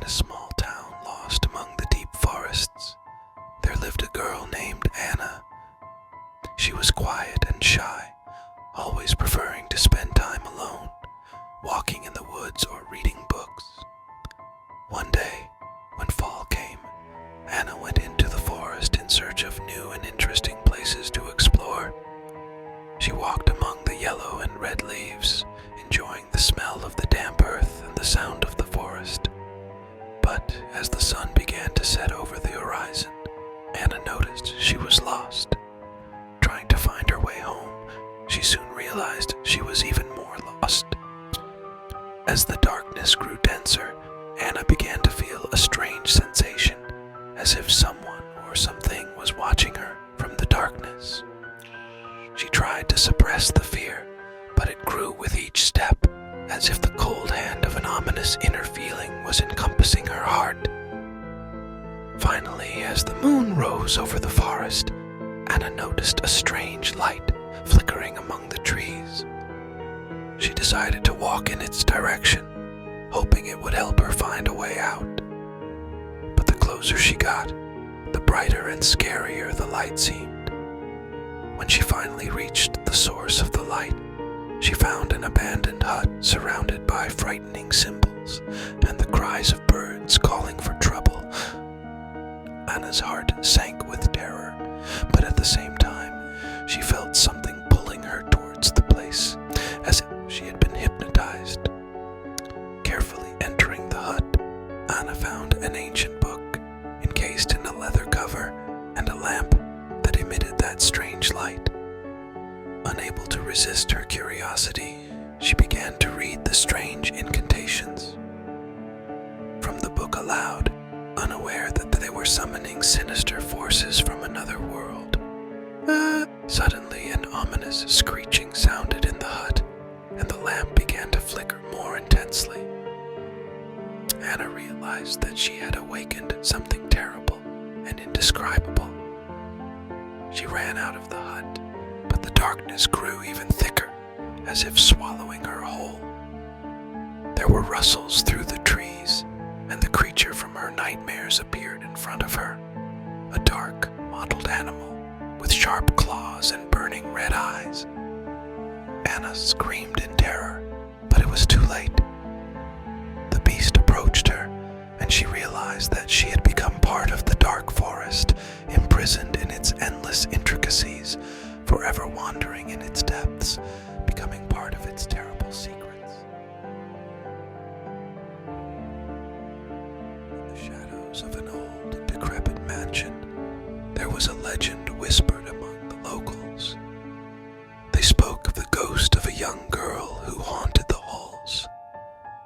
a small town lost among the deep forests, there lived a girl named Anna. She was quiet and shy, always preferring to spend time alone, walking in the woods or reading books. One day, when fall came, Anna went into the forest in search of new and interesting places to explore. She walked among the yellow and red leaves, enjoying the smell of the damp earth and the sound of the forest. But as the sun began to set over the horizon, Anna noticed she was lost. Trying to find her way home, she soon realized she was even more lost. As the darkness grew denser, Anna began to feel a strange sensation, as if someone or something was watching her from the darkness. She tried to suppress the fear, but it grew with each step, as if the cold hand of an ominous inner feeling was encompassing her heart. Finally, as the moon rose over the forest, Anna noticed a strange light flickering among the trees. She decided to walk in its direction, hoping it would help her find a way out. But the closer she got, the brighter and scarier the light seemed. When she finally reached the source of the light, she found an abandoned hut surrounded by frightening symbols and the cries of birds calling for trouble. Anna's heart sank with terror, but at the same time, she felt something pulling her towards the place, as if she had been hypnotized. Carefully entering the hut, Anna found an ancient book, encased in a leather cover, and a lamp that emitted that strange light. Unable to resist her curiosity, she began to read the strange incantations. From the book aloud, unaware that they were summoning sinister forces from another world. Suddenly, an ominous screeching sounded in the hut, and the lamp began to flicker more intensely. Anna realized that she had awakened something terrible and indescribable. She ran out of the hut, but the darkness grew even thicker, as if swallowing her whole. There were rustles through the trees, and the creature from her nightmares appeared in front of her, a dark, mottled animal with sharp claws and burning red eyes. Anna screamed in terror, but it was too late. The beast approached her, and she realized that she had become part of the dark forest, imprisoned in its endless intricacies, forever wandering in its depths, becoming part of its terrible secrets. In the shadows of an old, decrepit mansion, there was a legend whispered among the locals. They spoke of the ghost of a young girl who haunted the halls,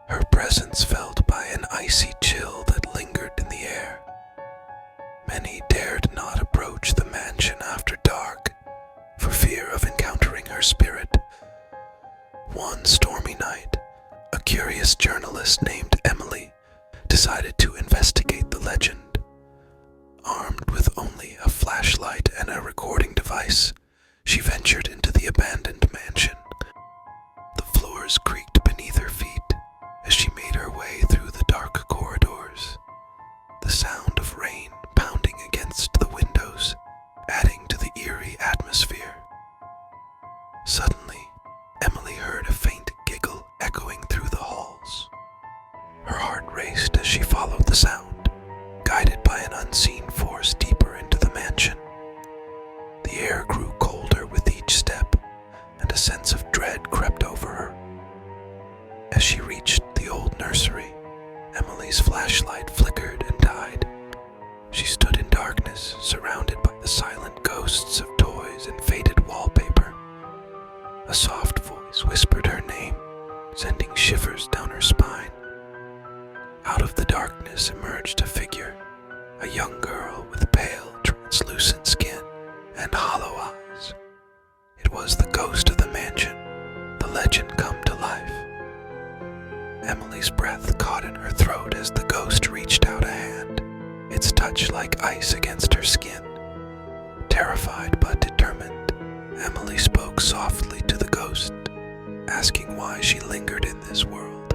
her presence felt by an icy chill that lingered in the air. Many dared not approach the mansion after dark, for fear of encountering her spirit. One stormy night, a curious journalist named Emily decided to investigate the legend. Armed with only a flashlight and a recording device, she ventured into the abandoned mansion. The floors creaked beneath her feet as she made her way through the dark corridors, the sound of rain pounding against the windows, adding to the eerie atmosphere. Suddenly, Emily heard a faint giggle echoing through the halls. Her heart raced as she followed the sound, guided by an unseen force deeper into the mansion. The air grew colder with each step, and a sense of dread crept over her. As she reached the old nursery, Emily's flashlight flickered and died. She stood in darkness, surrounded by the silent ghosts of toys and faded wallpaper. A soft voice whispered her name, sending shivers down her spine. Out of the darkness emerged a figure, a young girl with pale, translucent skin and hollow eyes. It was the ghost of the mansion, the legend come to life. Emily's breath caught in her throat as the ghost reached out a hand, its touch like ice against her skin. Terrified but determined, Emily spoke softly to the ghost, asking why she lingered in this world.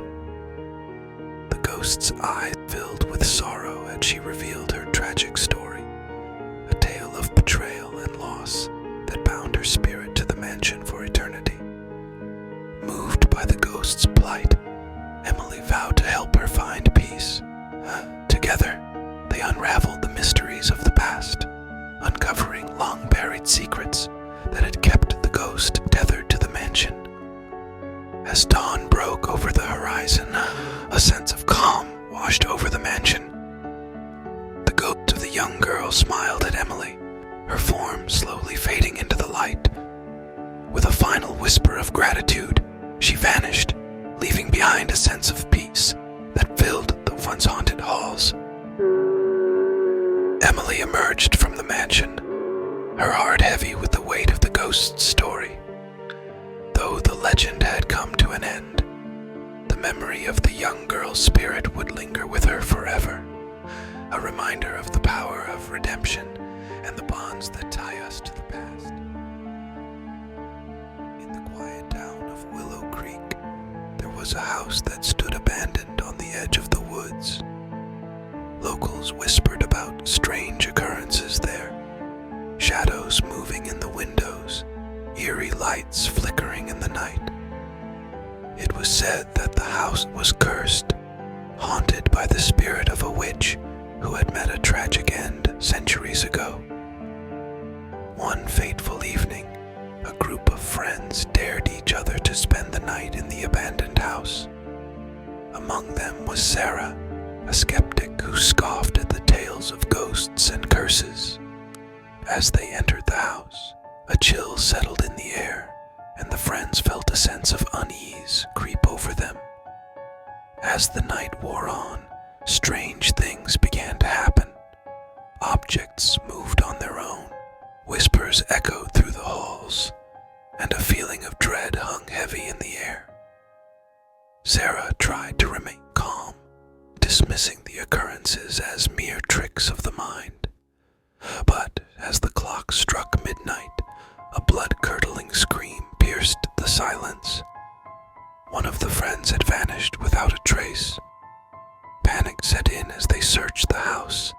The ghost ghost's eyes filled with sorrow as she revealed her tragic story, a tale of betrayal and loss that bound her spirit to the mansion for eternity. Moved by the ghost's plight, Emily vowed to help her find peace. Together, they unraveled the mysteries of the past, uncovering long-buried secrets that had kept the ghost tethered to the mansion. As dawn broke over the horizon, a sense of calm washed over the mansion. The ghost of the young girl smiled at Emily, her form slowly fading into the light. With a final whisper of gratitude, she vanished, leaving behind a sense of peace that filled the once haunted halls. Emily emerged from the mansion, her heart heavy with the weight of the ghost's story. Though the legend had come to an end, the memory of the young girl's spirit would linger with her forever, a reminder of the power of redemption and the bonds that tie us to the past. In the quiet town of Willow Creek, there was a house that stood abandoned on the edge of the woods. Locals whispered about strange occurrences there, shadows moving in the windows, eerie lights flickering in the night. It was said that the house was cursed, haunted by the spirit of a witch who had met a tragic end centuries ago. One fateful evening, a group of friends dared each other to spend the night in the abandoned house. Among them was Sarah, a skeptic who scoffed at the tales of ghosts and curses. As they entered the house, a chill settled in the air, and the friends felt a sense of unease creep over them. As the night wore on, strange things began to happen. Objects moved on their own, whispers echoed through the halls, and a feeling of dread hung heavy in the air. Sarah tried to remain calm, dismissing the occurrences as mere tricks of the mind. But as the clock struck midnight, a blood-curdling scream pierced the silence. One of the friends had vanished without a trace. Panic set in as they searched the house,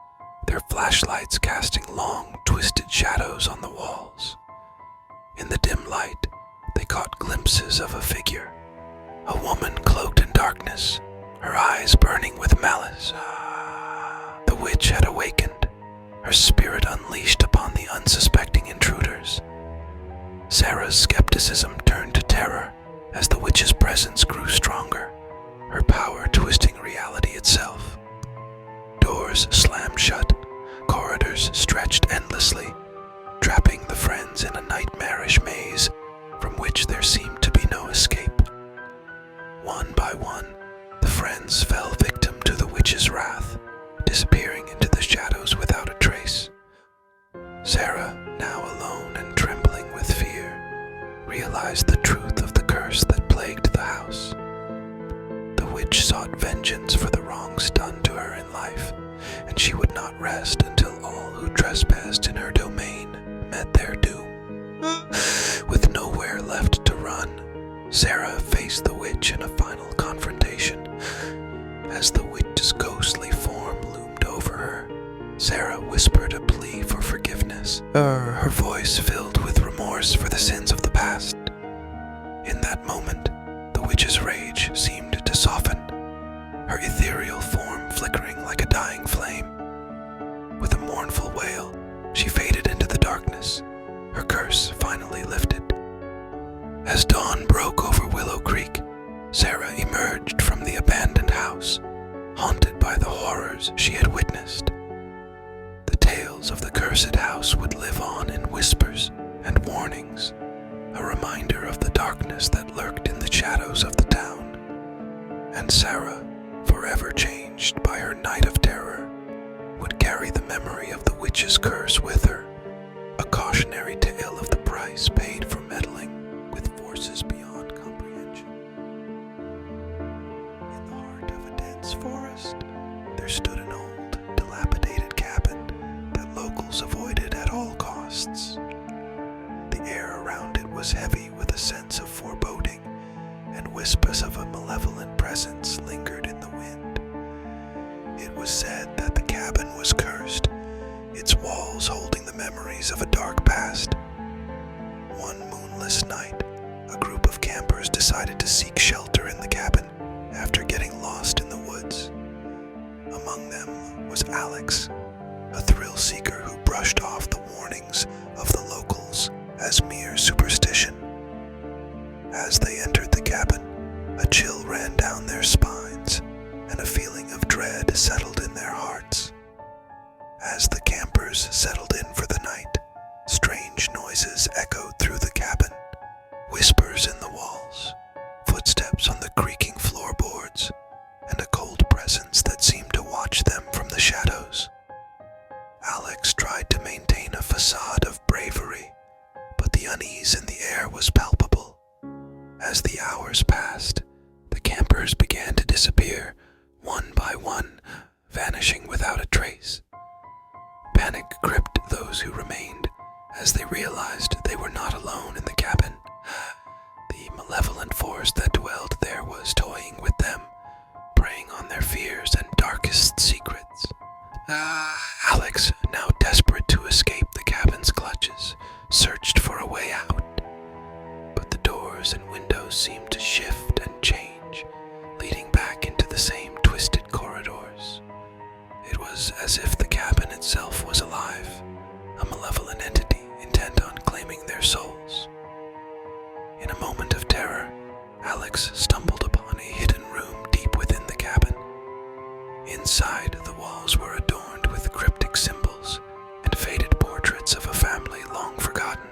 their flashlights casting long, twisted shadows on the walls. In the dim light, they caught glimpses of a figure, a woman cloaked in darkness, her eyes burning with malice. The witch had awakened, her spirit unleashed upon the unsuspecting intruders. Sarah's skepticism turned to terror as the witch's presence grew stronger, her power twisting reality itself. Doors slammed shut, corridors stretched endlessly, trapping the friends in a nightmarish maze from which there seemed to be no escape. One by one, the friends fell victim to the witch's wrath, disappearing into the shadows without a trace. Sarah, now alone and trembling with fear, realized the truth of the curse that plagued the house. The witch sought vengeance for the wrongs done to her in life, and she would not rest until all who trespassed in her domain met their doom. With nowhere left to run, Sarah faced the witch in a final confrontation. As the witch's ghostly form loomed over her, Sarah whispered a plea for forgiveness, her voice filled with remorse for the sins of the past. In that moment, the witch's rage seemed to soften, her ethereal form flickering like a dying flame. With a mournful wail, she faded into the darkness, her curse finally lifted. As dawn broke over Willow Creek, Sarah emerged from the abandoned house, haunted by the horrors she had witnessed. The tales of the cursed house would live on in whispers and warnings, a reminder of the darkness that lurked in the shadows of the town. And Sarah, forever changed by her night of terror, would carry the memory of the witch's curse with her, a cautionary tale of the price paid for meddling with forces beyond comprehension. In the heart of a dense forest, there stood an old, dilapidated cabin that locals avoided at all costs. The air around it was heavy with a sense of foreboding, and whispers of a malevolent presence lingered in the wind. memories of a dark past. One moonless night, a group of campers decided to seek shelter in the cabin after getting lost in the woods. Among them was Alex, a thrill seeker who brushed off the warnings of the locals as mere superstition. As they entered the cabin, a chill ran down their spines and a feeling of dread settled in their hearts. As the campers settled in for the night, strange noises echoed through the cabin, whispers in the walls, footsteps on the creaking floorboards, and a cold presence that seemed to watch them from the shadows. Alex tried to maintain a facade of bravery, but the unease in the air was palpable. As the hours passed, the campers began to disappear, one by one, vanishing without a trace. Panic gripped those who remained as they realized they were not alone in the cabin. The malevolent force that dwelled there was toying with them, preying on their fears and darkest secrets. Alex, now desperate to escape the cabin's clutches, searched for a way out. But the doors and windows seemed to shift and change, leading back into the same twisted corridors. It was as if the cabin itself was alive, a malevolent entity intent on claiming their souls. In a moment of terror, Alex stumbled upon a hidden room deep within the cabin. Inside, the walls were adorned with cryptic symbols and faded portraits of a family long forgotten.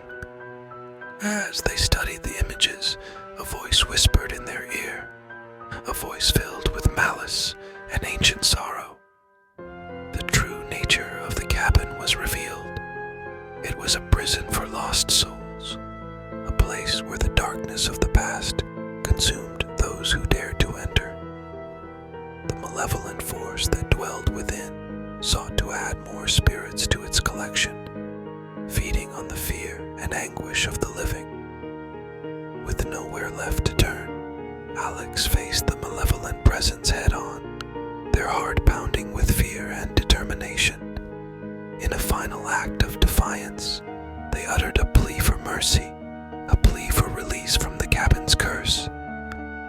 As they studied the images, a voice whispered in their ear, a voice filled with malice and ancient sorrow. The true nature of the cabin was revealed. It was a prison for lost souls, a place where the darkness of the past consumed those who dared to enter. The malevolent force that dwelled within sought to add more spirits to its collection, feeding on the fear and anguish of the living. With nowhere left to turn, Alex faced the malevolent presence head-on, their heart pounding with fear and determination. In a final act of defiance, they uttered a plea for mercy, a plea for release from the cabin's curse.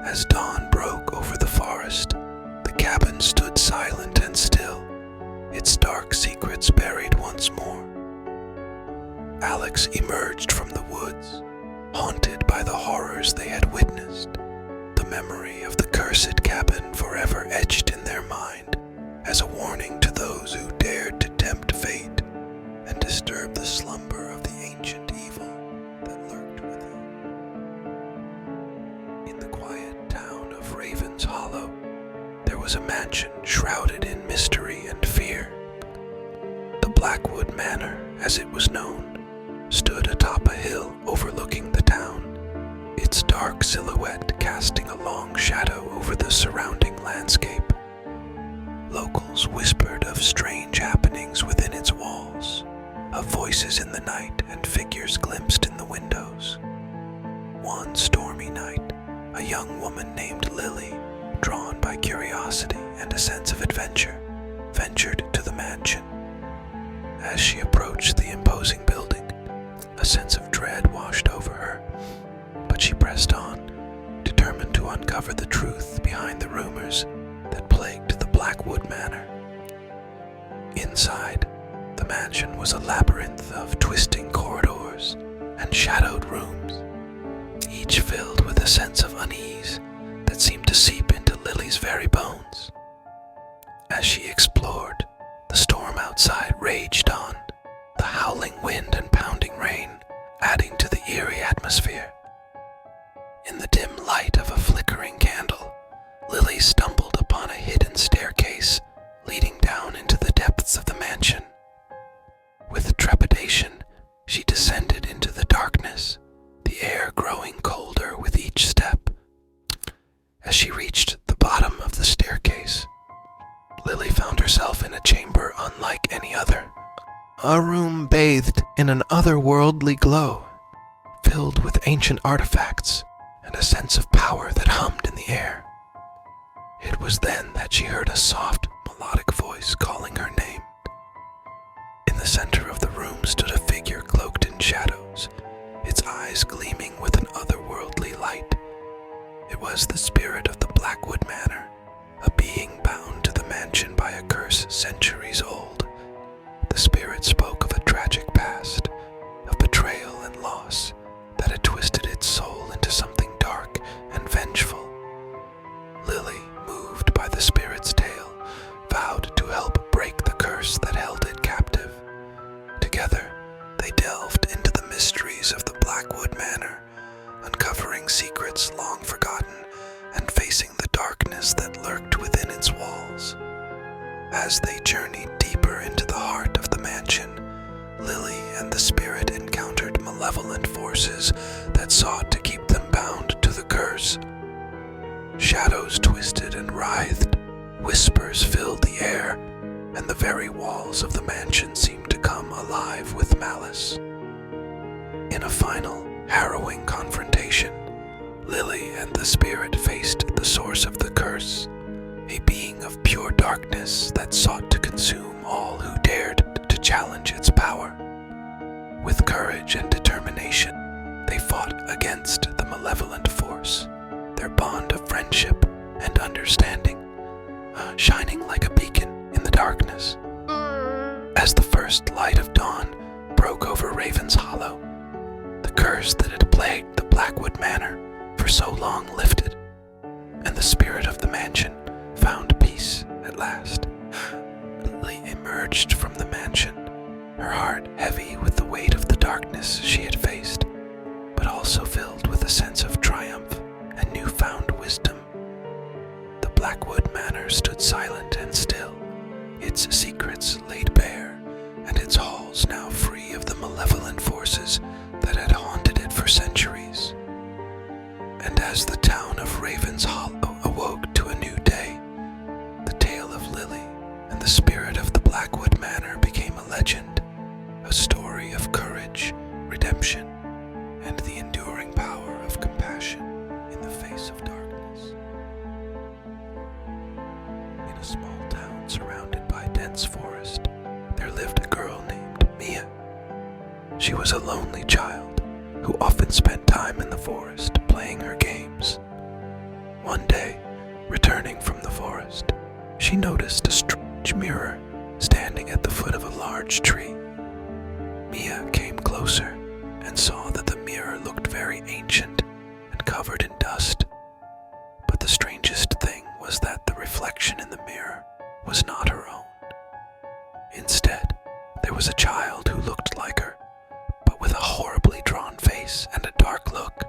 As dawn broke over the forest, the cabin stood silent and still, its dark secrets buried once more. Alex emerged from the woods, haunted by the horrors they had witnessed, the memory of the cursed cabin forever etched in their mind as a warning to those who dared to tempt fate and disturb the slumber of the ancient evil that lurked within. In the quiet town of Raven's Hollow, there was a mansion shrouded in mystery and fear. The Blackwood Manor, as it was known, stood atop a hill overlooking the town, its dark silhouette casting a long shadow over the surrounding landscape. Locals whispered of strange happenings within its walls, of voices in the night and figures glimpsed in the windows. One stormy night, a young woman named Lily, drawn by curiosity and a sense of adventure, ventured to the mansion. As she approached the imposing building, a sense of dread washed over her, but she pressed on, determined to uncover the truth behind the rumors that plagued the Blackwood Manor. Inside, the mansion was a labyrinth of twisting corridors and shadowed rooms, each filled with a sense of unease that seemed to seep into Lily's very bones. As she explored, the storm outside raged on, the howling wind and pounding rain adding to the eerie atmosphere. In the dim light of a flickering candle, Lily stumbled upon a hidden staircase leading down into the depths of the mansion. With trepidation, she descended into the darkness, the air growing colder with each step. As she reached the bottom of the staircase, Lily found herself in a chamber unlike any other. A room bathed in an otherworldly glow, filled with ancient artifacts and a sense of power that hummed in the air. It was then that she heard a soft, melodic voice calling her name. In the center of the room stood a figure in shadows, its eyes gleaming with an otherworldly light. It was the spirit of the Blackwood Manor, a being bound to the mansion by a curse centuries old. The spirit spoke of a tragic past, of betrayal and loss that had twisted its soul into something dark and vengeful. Lily, moved by the spirit's tale, vowed to help break the curse that held it captive. Together, they delved into the mysteries of the Blackwood Manor, uncovering secrets long forgotten and facing the darkness that lurked within its walls. As they journeyed deeper into the heart of the mansion, Lily and the spirit encountered malevolent forces that sought to keep them bound to the curse. Shadows twisted and writhed, whispers filled the air, and the very walls of the mansion seemed to come alive with malice. In a final, harrowing confrontation, Lily and the spirit faced the source of the curse, a being of pure darkness that sought to consume all who dared to challenge its power. With courage and determination, they fought against the malevolent force, their bond of friendship and understanding shining like a beacon in the darkness. As the first light of dawn broke over Raven's Hollow, the curse that had plagued the Blackwood Manor for so long lifted, and the spirit of the mansion found peace at last. Lily emerged from the mansion, her heart heavy with the weight of the darkness she had faced, but also filled with a sense of triumph and newfound wisdom. The Blackwood Manor stood silent and still, its secrets laid bare, and its halls now free of the malevolent forces that had haunted it for centuries. And as the town of Raven's Hollow awoke to a new day, the tale of Lily and the spirit of the Blackwood Manor became a legend, a story of courage, redemption, and the enduring power of compassion in the face of darkness. In a small town surrounded by dense forest, there lived a girl named Mia. She was a lonely child who often spent time in the forest playing her games. One day, returning from the forest, she noticed a strange mirror standing at the foot of a large tree. Mia came closer and saw that the mirror looked very ancient and covered in dust. But the strangest thing was that the reflection in the mirror was not her own. Instead, there was a child who looked like her, but with a horribly drawn face and a dark look.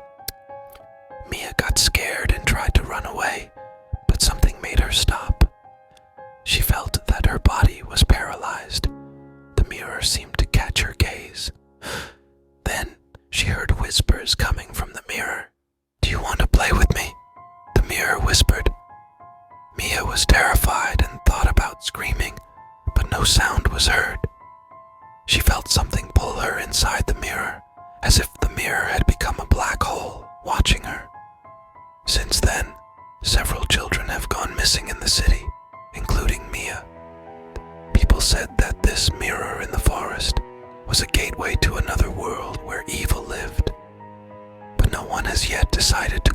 Mia got scared and tried to run away, but something made her stop. She felt that her body was paralyzed. The mirror seemed to catch her gaze. Then she heard whispers coming from the mirror. "Do you want to play with me?" the mirror whispered. Mia was terrified and thought about screaming, but no sound was heard. She felt something pull her inside the mirror, as if the mirror had become a black hole watching her. Since then, several children have gone missing in the city, including Mia. People said that this mirror in the forest was a gateway to another world where evil lived, but no one has yet decided to